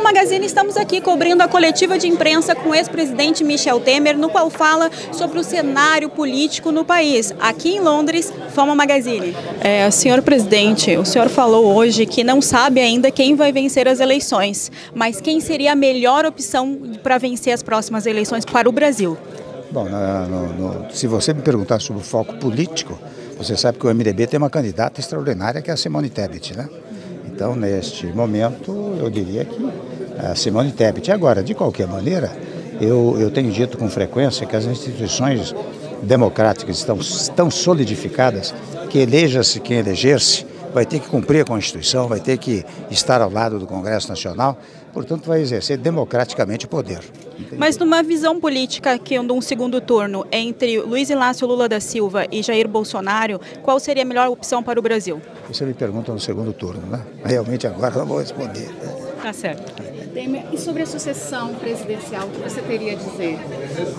Magazine, estamos aqui cobrindo a coletiva de imprensa com o ex-presidente Michel Temer, no qual fala sobre o cenário político no país. Aqui em Londres, Fama Magazine. Senhor presidente, o senhor falou hoje que não sabe ainda quem vai vencer as eleições, mas quem seria a melhor opção para vencer as próximas eleições para o Brasil? Bom, se você me perguntar sobre o foco político, você sabe que o MDB tem uma candidata extraordinária que é a Simone Tebet, né? Então, neste momento, eu diria que a Simone Tebet. Agora, de qualquer maneira, eu tenho dito com frequência que as instituições democráticas estão tão solidificadas que eleja-se quem eleger-se, vai ter que cumprir a Constituição, vai ter que estar ao lado do Congresso Nacional, portanto vai exercer democraticamente o poder. Mas numa visão política de um segundo turno entre Luiz Inácio Lula da Silva e Jair Bolsonaro, qual seria a melhor opção para o Brasil? Você me pergunta no segundo turno, né? Realmente agora não vou responder. Tá certo. Temer, e sobre a sucessão presidencial, o que você teria a dizer?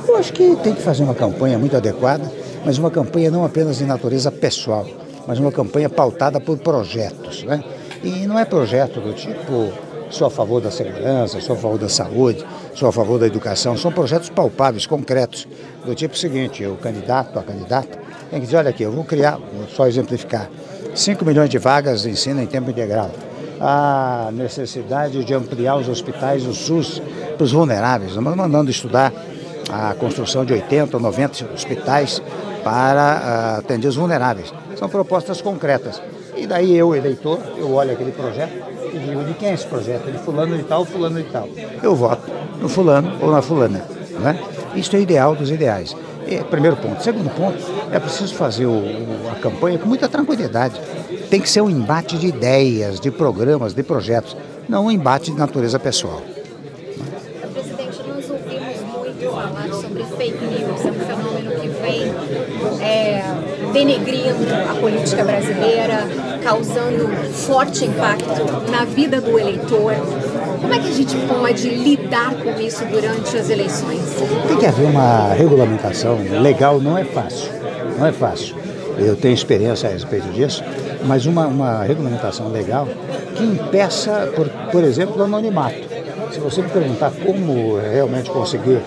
Eu acho que tem que fazer uma campanha muito adequada, mas uma campanha não apenas de natureza pessoal, mas uma campanha pautada por projetos, né? E não é projeto do tipo sou a favor da segurança, sou a favor da saúde, sou a favor da educação, são projetos palpáveis, concretos, do tipo seguinte, o candidato, a candidata, tem que dizer, olha aqui, eu vou criar, vou só exemplificar, 5 milhões de vagas de ensino em tempo integral, a necessidade de ampliar os hospitais do SUS para os vulneráveis, estamos mandando estudar a construção de 80 ou 90 hospitais para atender os vulneráveis. São propostas concretas. E daí eu, eleitor, eu olho aquele projeto e digo, de quem é esse projeto? De fulano de tal, fulano de tal. Eu voto no fulano ou na fulana, né? Isso é o ideal dos ideais. Primeiro ponto. Segundo ponto, é preciso fazer a campanha com muita tranquilidade. Tem que ser um embate de ideias, de programas, de projetos, não um embate de natureza pessoal. Presidente, nós ouvimos muito falar sobre fake news, é um fenômeno que vem denegrindo a política brasileira, causando forte impacto na vida do eleitor. Como é que a gente pode lidar com isso durante as eleições? Tem que haver uma regulamentação legal, não é fácil, não é fácil. Eu tenho experiência a respeito disso, mas uma regulamentação legal que impeça, por exemplo, o anonimato. Se você me perguntar como realmente conseguir,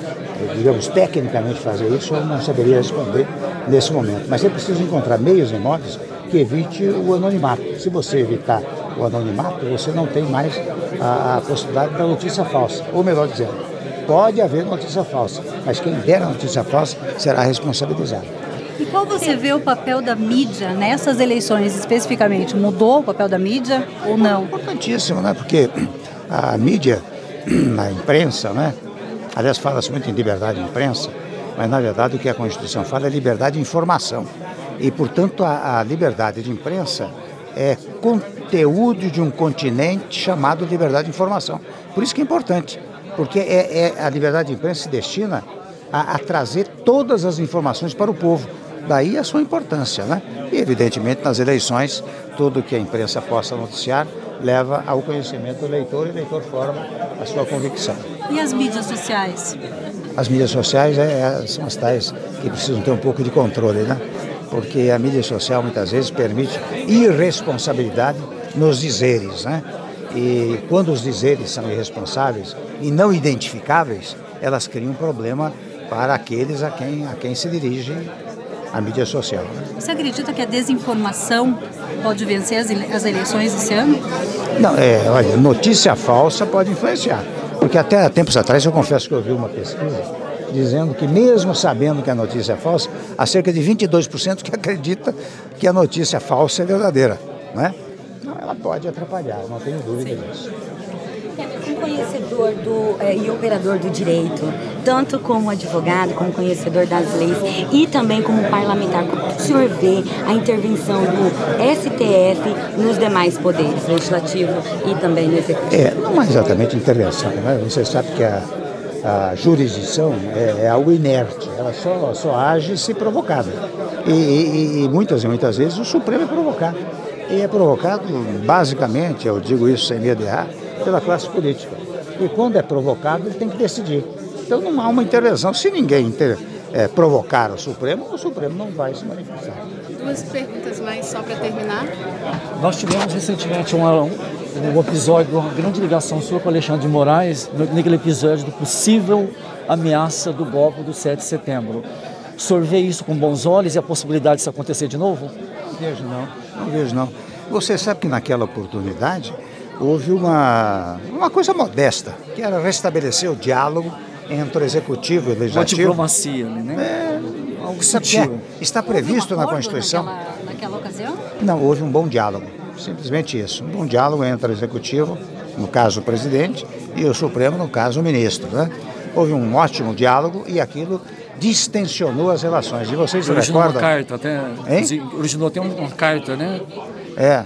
digamos, tecnicamente fazer isso, eu não saberia responder nesse momento. Mas é preciso encontrar meios e modos que evite o anonimato. Se você evitar o anonimato, você não tem mais a possibilidade da notícia falsa. Ou melhor dizendo, pode haver notícia falsa, mas quem der a notícia falsa será responsabilizado. E qual você vê o papel da mídia nessas eleições especificamente? Mudou o papel da mídia ou não? Importantíssimo, né? Porque a mídia, a imprensa, né? Aliás, fala-se muito em liberdade de imprensa, mas na verdade o que a Constituição fala é liberdade de informação. E, portanto, a liberdade de imprensa é conteúdo de um continente chamado liberdade de informação. Por isso que é importante, porque a liberdade de imprensa se destina a trazer todas as informações para o povo. Daí a sua importância, né? E, evidentemente, nas eleições, tudo que a imprensa possa noticiar leva ao conhecimento do eleitor e o eleitor forma a sua convicção. E as mídias sociais? As mídias sociais são as tais que precisam ter um pouco de controle, né? Porque a mídia social muitas vezes permite irresponsabilidade nos dizeres, né? E quando os dizeres são irresponsáveis e não identificáveis, elas criam um problema para aqueles a quem se dirige a mídia social. Você acredita que a desinformação pode vencer as eleições esse ano? Não, olha, notícia falsa pode influenciar. Porque até há tempos atrás, eu confesso que eu vi uma pesquisa dizendo que mesmo sabendo que a notícia é falsa, há cerca de 22% que acredita que a notícia falsa é verdadeira, né? Então, ela pode atrapalhar, não tenho dúvida disso. Como conhecedor e operador do direito, tanto como advogado, como conhecedor das leis e também como parlamentar, como o senhor vê a intervenção do STF nos demais poderes, legislativo e também no executivo? Não é exatamente intervenção, né? Você sabe que a jurisdição é algo inerte, ela só age se provocada. E muitas vezes o Supremo é provocado. E é provocado, basicamente, eu digo isso sem medo de errar, pela classe política. E quando é provocado, ele tem que decidir. Então não há uma intervenção. Se ninguém provocar o Supremo não vai se manifestar. duas perguntas mais só para terminar. Nós tivemos recentemente um episódio de uma grande ligação sua com Alexandre de Moraes, naquele episódio do possível ameaça do golpe do 7 de setembro. O senhor vê isso com bons olhos e a possibilidade disso acontecer de novo? Não vejo não. Você sabe que naquela oportunidade houve uma coisa modesta, que era restabelecer o diálogo entre o executivo e o legislativo. Uma diplomacia, né? Algo sutil. Está previsto na Constituição. Naquela ocasião? Não, houve um bom diálogo. Simplesmente isso. Um bom diálogo entre o executivo, no caso o presidente, e o Supremo, no caso o ministro, né? Houve um ótimo diálogo e aquilo distensionou as relações. E vocês se recordam? Uma carta até. Originou até uma carta, né?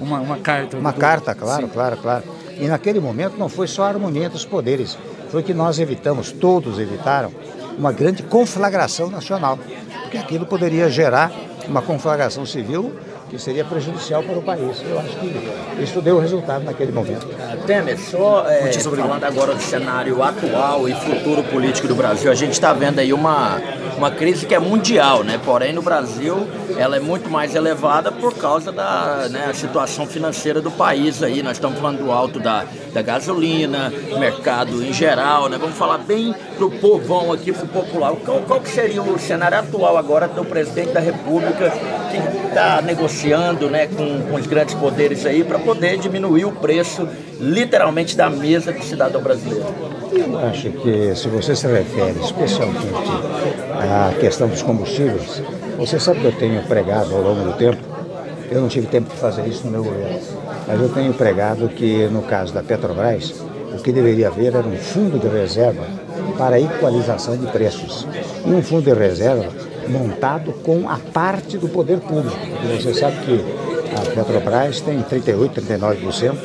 Uma carta. Uma carta, claro, claro, claro. E naquele momento não foi só a harmonia entre os poderes, foi que nós evitamos, todos evitaram, uma grande conflagração nacional, porque aquilo poderia gerar uma conflagração civil que seria prejudicial para o país. Eu acho que isso deu resultado naquele momento. Temer, só falando agora do cenário atual e futuro político do Brasil, a gente está vendo aí uma crise que é mundial, né? Porém, no Brasil, ela é muito mais elevada por causa da situação financeira do país aí. Nós estamos falando do alto da gasolina, mercado em geral, né? Vamos falar bem pro povão aqui, pro popular. Qual que seria o cenário atual agora do presidente da República que está negociando, né, com os grandes poderes aí para poder diminuir o preço, literalmente, da mesa do cidadão brasileiro? Eu acho que, se você se refere especialmente à questão dos combustíveis, você sabe que eu tenho pregado ao longo do tempo, eu não tive tempo de fazer isso no meu governo, mas eu tenho pregado que, no caso da Petrobras, o que deveria haver era um fundo de reserva para a equalização de preços. E um fundo de reserva montado com a parte do poder público. Porque você sabe que a Petrobras tem 38%, 39%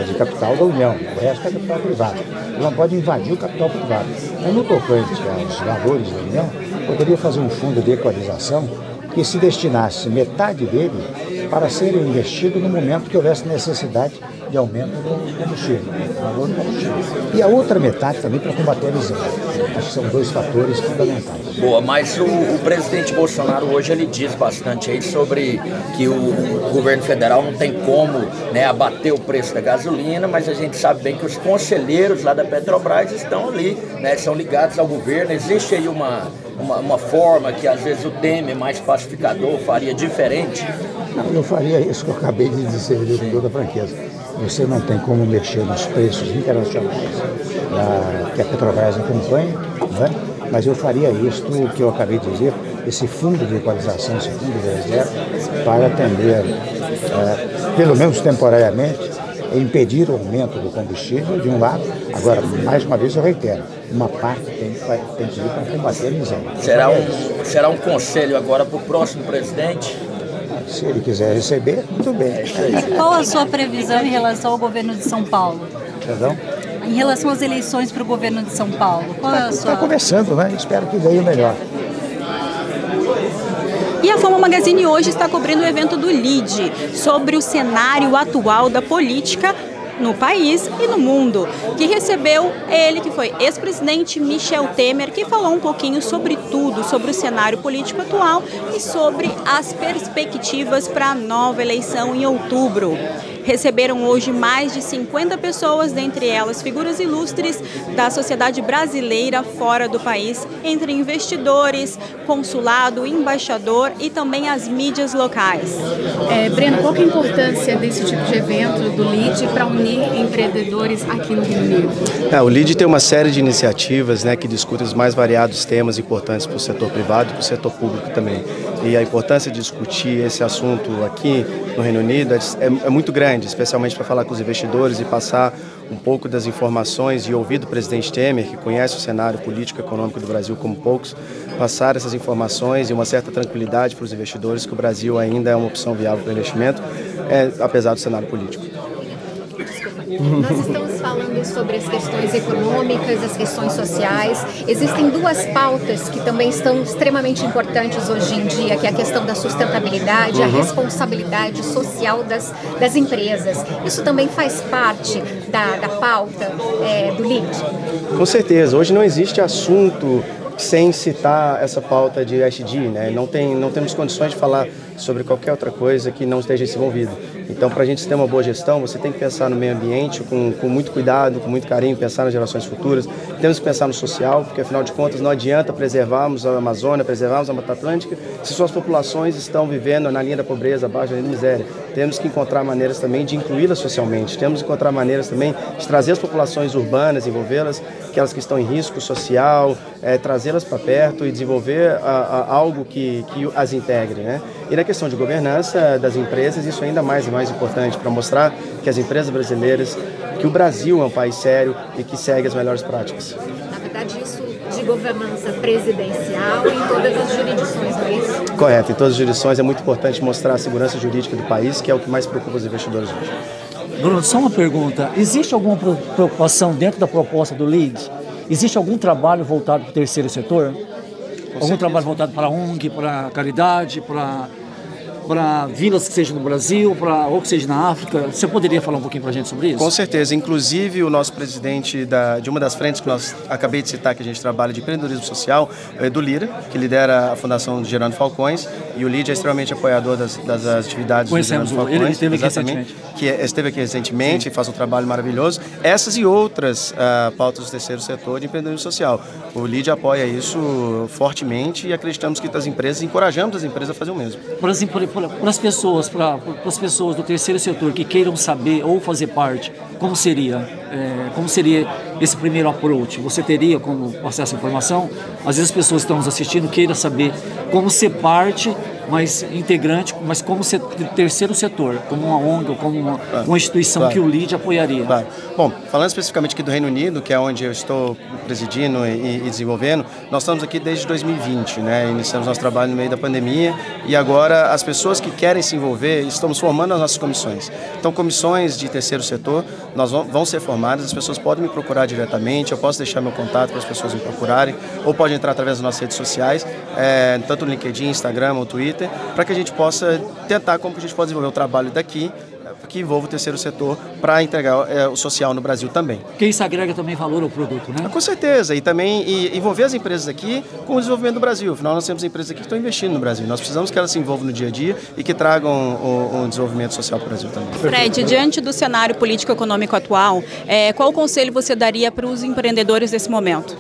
de capital da União, o resto é capital privado. Ela não pode invadir o capital privado. Mas no tocante aos valores da União, poderia fazer um fundo de equalização que se destinasse metade dele para ser investido no momento que houvesse necessidade de aumento do combustível, valor do combustível. E a outra metade também para combater a miséria. Acho que são dois fatores fundamentais. Boa, mas o presidente Bolsonaro hoje ele diz bastante aí sobre que o governo federal não tem como, né, abater o preço da gasolina, mas a gente sabe bem que os conselheiros lá da Petrobras estão ali, né, são ligados ao governo. Existe aí uma forma que às vezes o Temer, mais pacificador, faria diferente? Não, eu faria isso que eu acabei de dizer, com toda franqueza. Você não tem como mexer nos preços internacionais que a Petrobras acompanha, né? Mas eu faria isto que eu acabei de dizer, esse fundo de equalização, esse fundo de reserva, para atender, pelo menos temporariamente, impedir o aumento do combustível, de um lado. Agora, mais uma vez eu reitero, uma parte tem que ir para combater a miséria. Será um conselho agora para o próximo presidente? Se ele quiser receber, muito bem. Qual a sua previsão em relação ao governo de São Paulo? Perdão? Em relação às eleições para o governo de São Paulo, qual é a sua... Está começando, né? Espero que venha melhor. E a Fama Magazine hoje está cobrindo o evento do LIDE, sobre o cenário atual da política no país e no mundo, que recebeu ele, que foi ex-presidente Michel Temer, que falou um pouquinho sobre tudo, sobre o cenário político atual e sobre as perspectivas para a nova eleição em outubro. Receberam hoje mais de 50 pessoas, dentre elas figuras ilustres da sociedade brasileira fora do país, entre investidores, consulado, embaixador e também as mídias locais. Breno, qual que é a importância desse tipo de evento do LIDE para unir empreendedores aqui no Rio Negro? O LIDE tem uma série de iniciativas, né, que discutem os mais variados temas importantes para o setor privado e para o setor público também. E a importância de discutir esse assunto aqui no Reino Unido é muito grande, especialmente para falar com os investidores e passar um pouco das informações e ouvir do presidente Temer, que conhece o cenário político e econômico do Brasil como poucos, passar essas informações e uma certa tranquilidade para os investidores que o Brasil ainda é uma opção viável para investimento, apesar do cenário político. Nós estamos falando sobre as questões econômicas, as questões sociais. Existem duas pautas que também estão extremamente importantes hoje em dia, que é a questão da sustentabilidade e a responsabilidade social das empresas. Isso também faz parte da pauta do LIDE? Com certeza. Hoje não existe assunto sem citar essa pauta de ESG, né? Não temos condições de falar sobre qualquer outra coisa que não esteja envolvido. Então, para a gente ter uma boa gestão, você tem que pensar no meio ambiente com muito cuidado, com muito carinho, pensar nas gerações futuras. Temos que pensar no social, porque afinal de contas não adianta preservarmos a Amazônia, preservarmos a Mata Atlântica, se suas populações estão vivendo na linha da pobreza, abaixo da linha da miséria. Temos que encontrar maneiras também de incluí-las socialmente, temos que encontrar maneiras também de trazer as populações urbanas, envolvê-las, aquelas que estão em risco social, trazê-las para perto e desenvolver algo que as integre, né? E na questão de governança das empresas, isso é ainda mais e mais importante para mostrar que as empresas brasileiras, que o Brasil é um país sério e que segue as melhores práticas. Na verdade, isso de governança presidencial em todas as jurisdições, não é isso? Correto, em todas as jurisdições é muito importante mostrar a segurança jurídica do país, que é o que mais preocupa os investidores hoje. Bruno, só uma pergunta. Existe alguma preocupação dentro da proposta do LEAD? Existe algum trabalho voltado para o terceiro setor? Algum trabalho voltado para a ONG, para a caridade, para vilas que seja no Brasil, ou que seja na África? Você poderia falar um pouquinho para a gente sobre isso? Com certeza. Inclusive, o nosso presidente de uma das frentes que nós acabei de citar, que a gente trabalha de empreendedorismo social, é do Lira, que lidera a Fundação Gerando Falcões, e o LEAD é extremamente apoiador das atividades do Gerando Falcões. Ele esteve aqui recentemente. Esteve aqui recentemente e faz um trabalho maravilhoso. Essas e outras pautas do terceiro setor de empreendedorismo social. O LEAD apoia isso fortemente e acreditamos que as empresas, encorajamos as empresas a fazer o mesmo. Para as pessoas do terceiro setor que queiram saber ou fazer parte, como seria esse primeiro approach? Você teria como passar essa informação? Às vezes as pessoas que estão nos assistindo queiram saber como ser parte, mas integrante, mas como ser terceiro setor, como uma ONG ou como uma instituição que o LEAD apoiaria. Claro. Bom, falando especificamente aqui do Reino Unido, que é onde eu estou presidindo e desenvolvendo, nós estamos aqui desde 2020, né? Iniciamos nosso trabalho no meio da pandemia e agora as pessoas que querem se envolver, estamos formando as nossas comissões. Então, comissões de terceiro setor vão ser formadas, as pessoas podem me procurar diretamente, eu posso deixar meu contato para as pessoas me procurarem, ou podem entrar através das nossas redes sociais, tanto no LinkedIn, Instagram ou Twitter, para que a gente possa tentar como que a gente pode desenvolver o trabalho daqui, que envolva o terceiro setor para entregar o social no Brasil também. Porque isso agrega também valor ao produto, né? Com certeza, e também envolver as empresas aqui com o desenvolvimento do Brasil. Afinal, nós temos empresas aqui que estão investindo no Brasil. Nós precisamos que elas se envolvam no dia a dia e que tragam o desenvolvimento social para o Brasil também. Fred, diante do cenário político-econômico atual, qual conselho você daria para os empreendedores desse momento?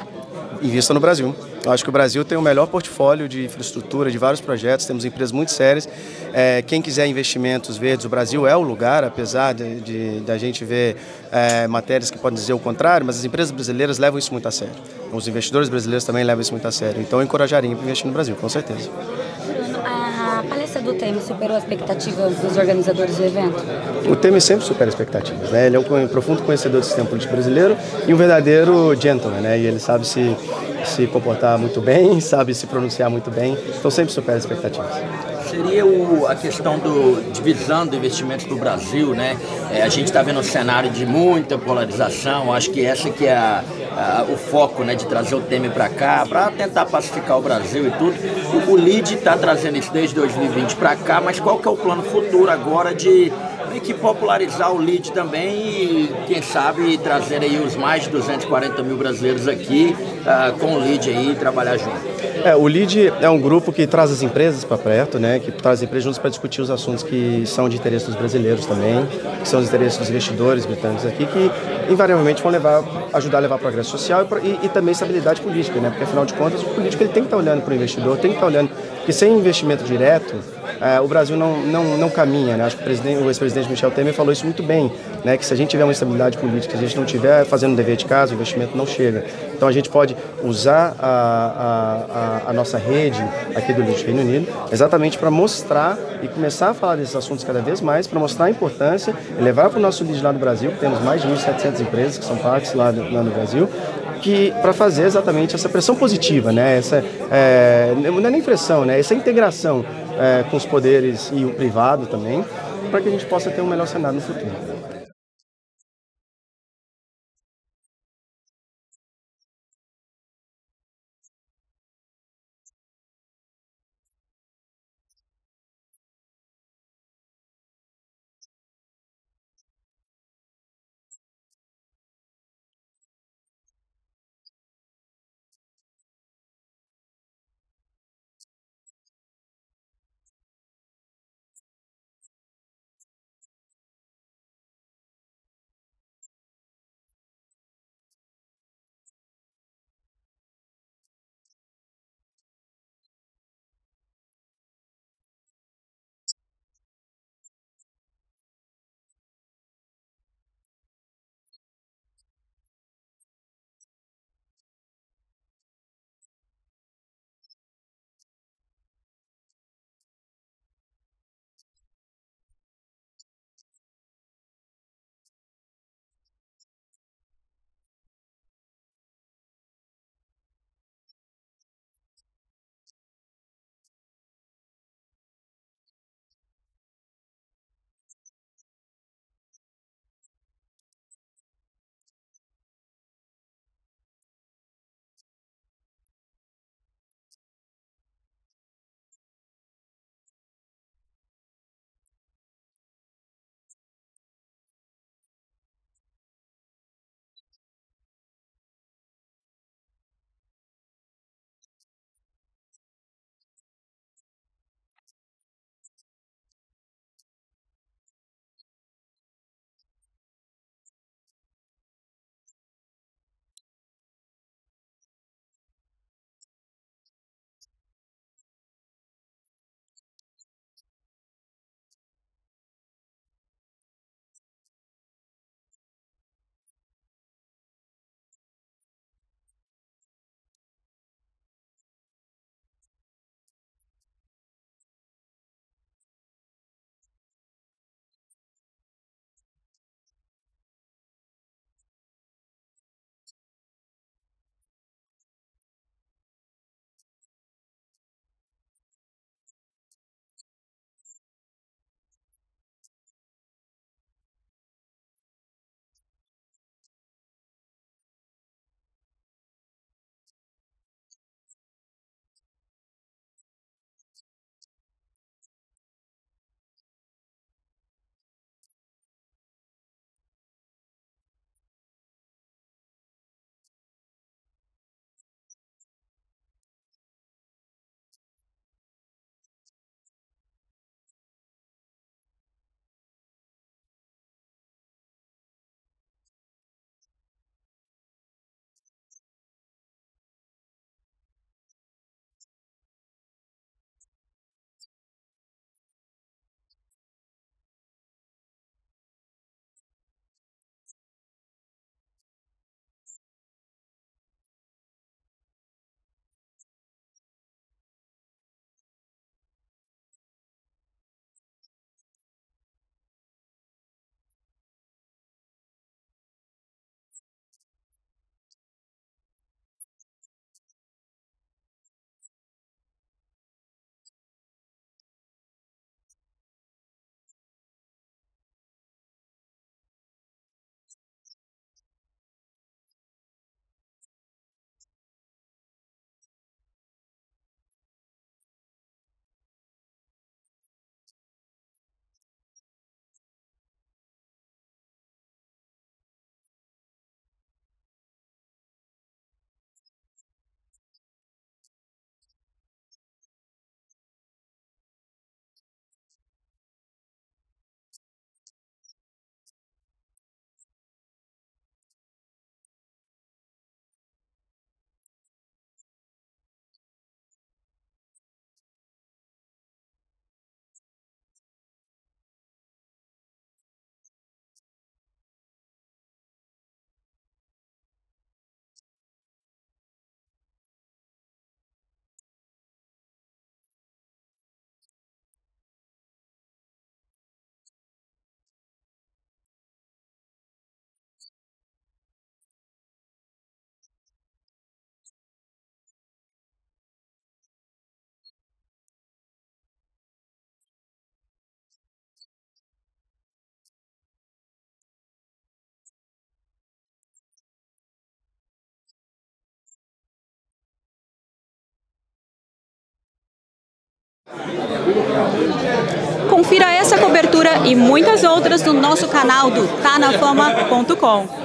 Invista no Brasil. Eu acho que o Brasil tem o melhor portfólio de infraestrutura, de vários projetos, temos empresas muito sérias. Quem quiser investimentos verdes, o Brasil é o lugar, apesar de a gente ver matérias que podem dizer o contrário, mas as empresas brasileiras levam isso muito a sério. Os investidores brasileiros também levam isso muito a sério. Então eu encorajaria para investir no Brasil, com certeza. A palestra do Temer superou as expectativas dos organizadores do evento? O Temer sempre supera expectativas, né? Ele é um profundo conhecedor do sistema político brasileiro e um verdadeiro gentleman, né? E ele sabe se comportar muito bem, sabe se pronunciar muito bem, então sempre supera expectativas. Seria a questão de visão do investimento do Brasil, né? A gente está vendo um cenário de muita polarização, acho que essa que é o foco, né, de trazer o Temer para cá, para tentar pacificar o Brasil e tudo. O LEAD está trazendo isso desde 2020 para cá, mas qual que é o plano futuro agora de que popularizar o LEAD também e, quem sabe, trazer aí os mais de 240 mil brasileiros aqui com o LEAD aí e trabalhar junto? O LEAD é um grupo que traz as empresas para perto, né, que traz as empresas juntos para discutir os assuntos que são de interesse dos brasileiros também, que são os interesses dos investidores britânicos aqui, que invariavelmente vão ajudar a levar progresso social e também estabilidade política, né, porque afinal de contas o político ele tem que estar olhando para o investidor, tem que estar olhando, porque sem investimento direto o Brasil não caminha, né? Acho que o ex-presidente Michel Temer falou isso muito bem, né? Que se a gente tiver uma estabilidade política, se a gente não estiver fazendo o dever de casa, o investimento não chega. Então a gente pode usar a nossa rede aqui do LEAD Reino Unido exatamente para mostrar e começar a falar desses assuntos cada vez mais, para mostrar a importância e levar para o nosso LEAD lá no Brasil, que temos mais de 1.700 empresas que são partes lá no Brasil, para fazer exatamente essa pressão positiva, né? Não é nem pressão, né? Essa integração com os poderes e o privado também, para que a gente possa ter um melhor cenário no futuro. Confira essa cobertura e muitas outras no nosso canal do tanafama.com.